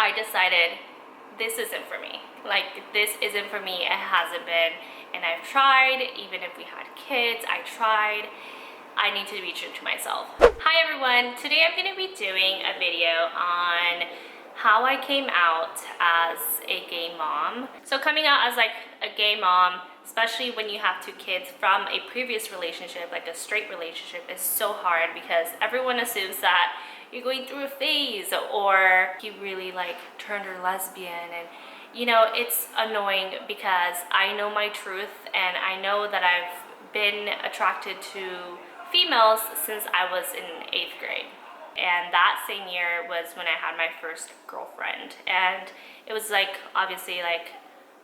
I decided this isn't for me. Like, this isn't for me. It hasn't been. And I've tried, even if we had kids, I tried. I need to be true to myself. Hi everyone, today I'm going to be doing a video on how I came out as a gay mom. So coming out as like a gay mom, especially when you have two kids from a previous relationship, like a straight relationship, is so hard because everyone assumes that you're going through a phase or you really like turned her lesbian, and you know, it's annoying because I know my truth and I know that I've been attracted to females since I was in 8th grade. And that same year was when I had my first girlfriend, and it was like obviously like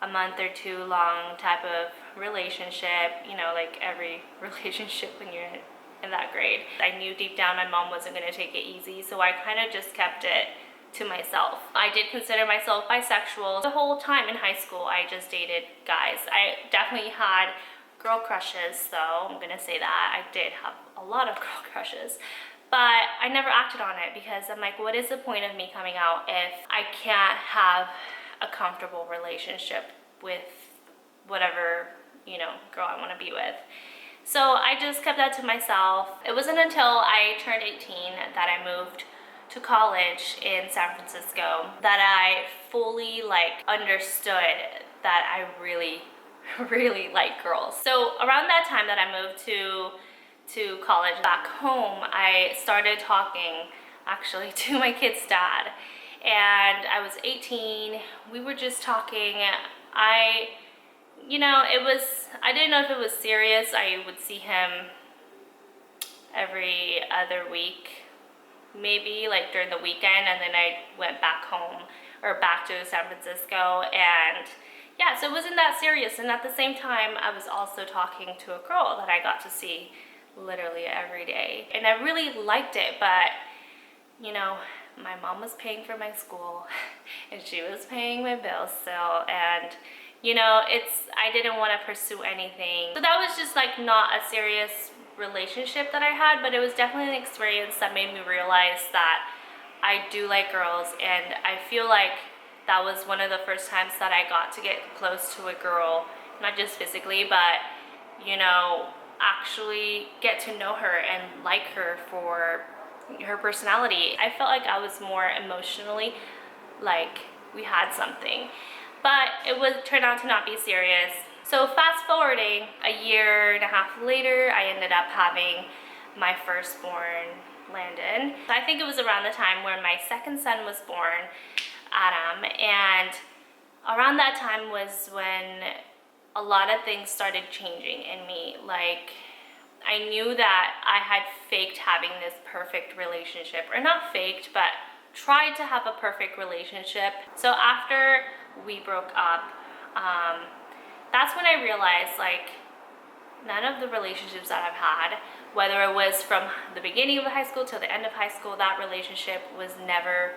a month or two long type of relationship, you know, like every relationship when you're in that grade. I knew deep down my mom wasn't going to take it easy, so I kind of just kept it to myself. I did consider myself bisexual. The whole time in high school I just dated guys. I definitely had girl crushes though, I'm gonna say that. I did have a lot of girl crushes, but I never acted on it because I'm like, what is the point of me coming out if I can't have a comfortable relationship with whatever, you know, girl I want to be with. So I just kept that to myself. It wasn't until I turned 18 that I moved to college in San Francisco that I fully like understood that I really like girls. So around that time that I moved to college back home, I started talking actually to my kid's dad, and I was 18. We were just talking. I didn't know if it was serious. I would see him every other week, maybe like during the weekend, and then I went back home or back to San Francisco, and yeah, so it wasn't that serious. And at the same time, I was also talking to a girl that I got to see literally every day, and I really liked it, but you know, my mom was paying for my school and she was paying my bills still, and you know, I didn't want to pursue anything. So that was just like not a serious relationship that I had, but it was definitely an experience that made me realize that I do like girls, and I feel like that was one of the first times that I got to get close to a girl, not just physically, but you know, actually get to know her and like her for her personality. I felt like I was more emotionally like we had something, but it would turn out to not be serious. So fast forwarding a year and a half later, I ended up having my firstborn, Landon. I think it was around the time where my second son was born, Adam, and around that time was when a lot of things started changing in me. Like, I knew that I had faked having this perfect relationship, or not faked, but tried to have a perfect relationship. So after we broke up, that's when I realized like none of the relationships that I've had, whether it was from the beginning of high school till the end of high school, that relationship was never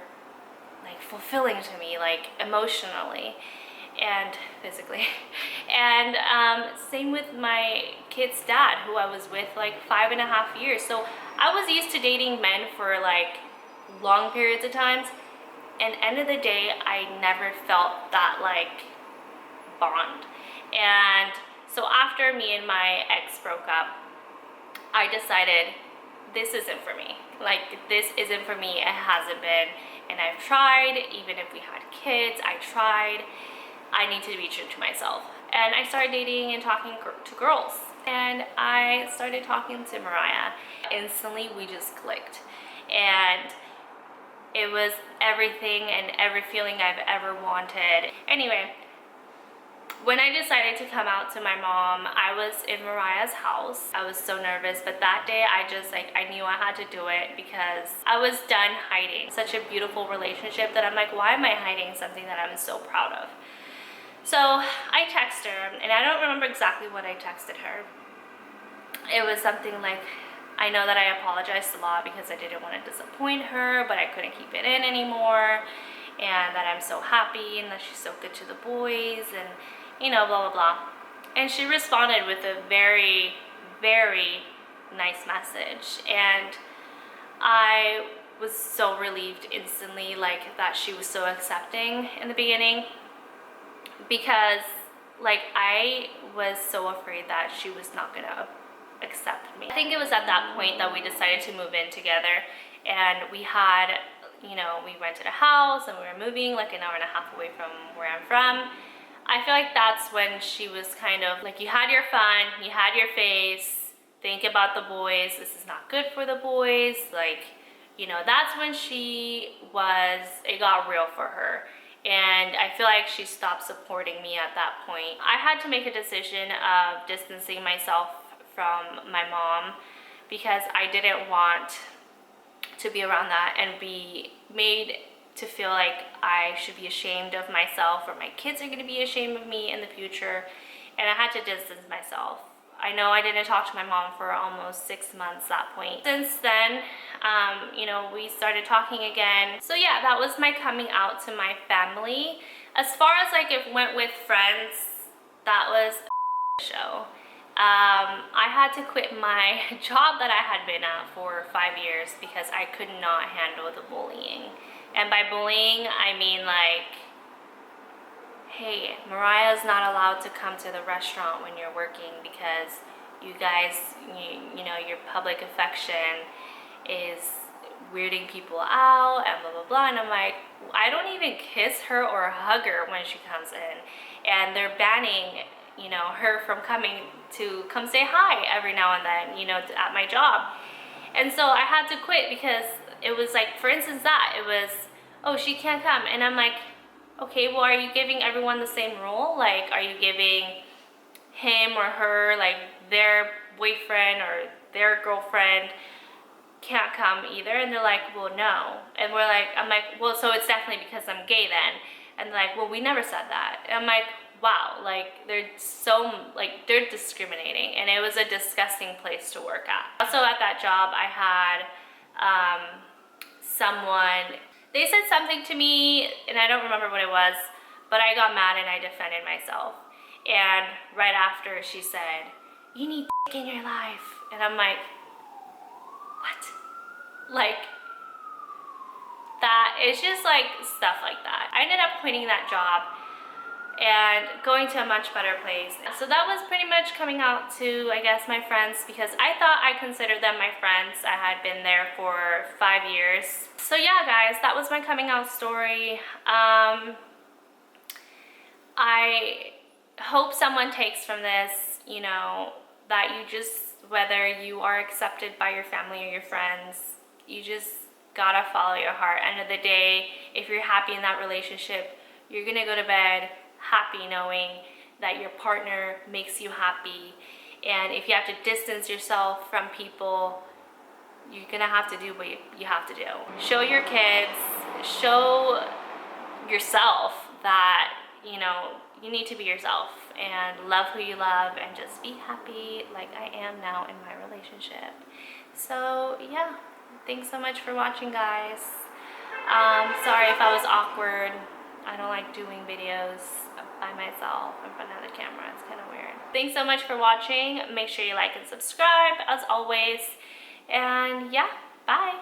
like fulfilling to me, like emotionally and physically. And same with my kid's dad, who I was with like 5.5 years. So I was used to dating men for like long periods of times, and end of the day I never felt that like bond. And so after me and my ex broke up, I decided this isn't for me. Like, this isn't for me. It hasn't been. And I've tried, even if we had kids, I tried. I need to be true to myself. And I started dating and talking to girls. And I started talking to Mariah. Instantly, we just clicked. And it was everything and every feeling I've ever wanted. Anyway, when I decided to come out to my mom, I was in Mariah's house. I was so nervous, but that day I knew I had to do it because I was done hiding such a beautiful relationship that I'm like, why am I hiding something that I'm so proud of? So I texted her, and I don't remember exactly what I texted her. It was something like, I know that I apologized a lot because I didn't want to disappoint her, but I couldn't keep it in anymore, and that I'm so happy and that she's so good to the boys, and you know, blah, blah, blah. And she responded with a very, very nice message. And I was so relieved instantly, like that she was so accepting in the beginning, because like I was so afraid that she was not gonna accept me. I think it was at that point that we decided to move in together, and we had, you know, we rented a house and we were moving like an hour and a half away from where I'm from. I feel like that's when she was kind of like, you had your fun, you had your face, think about the boys, this is not good for the boys, like, you know, that's when it got real for her. And I feel like she stopped supporting me at that point. I had to make a decision of distancing myself from my mom, because I didn't want to be around that and be made to feel like I should be ashamed of myself, or my kids are gonna be ashamed of me in the future. And I had to distance myself. I know I didn't talk to my mom for almost 6 months at that point. Since then, you know, we started talking again. So yeah, that was my coming out to my family. As far as like it went with friends, that was a show. I had to quit my job that I had been at for 5 years because I could not handle the bullying. And by bullying, I mean like, hey, Mariah's not allowed to come to the restaurant when you're working because you guys, you know, your public affection is weirding people out and blah, blah, blah. And I'm like, I don't even kiss her or hug her when she comes in. And they're banning, you know, her from coming to come say hi every now and then, you know, at my job. And so I had to quit because it was like, for instance, it was, oh, she can't come. And I'm like, okay, well, are you giving everyone the same rule? Like, are you giving him or her, like, their boyfriend or their girlfriend can't come either? And they're like, well, no. And I'm like, well, so it's definitely because I'm gay then. And they're like, well, we never said that. And I'm like, wow, like, they're discriminating. And it was a disgusting place to work at. Also at that job, I had someone, they said something to me, and I don't remember what it was, but I got mad and I defended myself. And right after, she said, you need dick in your life. And I'm like, what? Like, that, it's just like stuff like that. I ended up quitting that job and going to a much better place. So that was pretty much coming out to, I guess, my friends, because I thought I considered them my friends. I had been there for 5 years. So yeah, guys, that was my coming out story. I hope someone takes from this, you know, that you just, whether you are accepted by your family or your friends, you just gotta follow your heart. End of the day, if you're happy in that relationship, you're gonna go to bed happy knowing that your partner makes you happy. And if you have to distance yourself from people, you're gonna have to do what you have to do. Show your kids, show yourself that, you know, you need to be yourself and love who you love and just be happy like I am now in my relationship. So yeah, thanks so much for watching, guys. Sorry if I was awkward. I don't like doing videos by myself in front of the camera. It's kind of weird. Thanks so much for watching. Make sure you like and subscribe as always. And yeah, bye.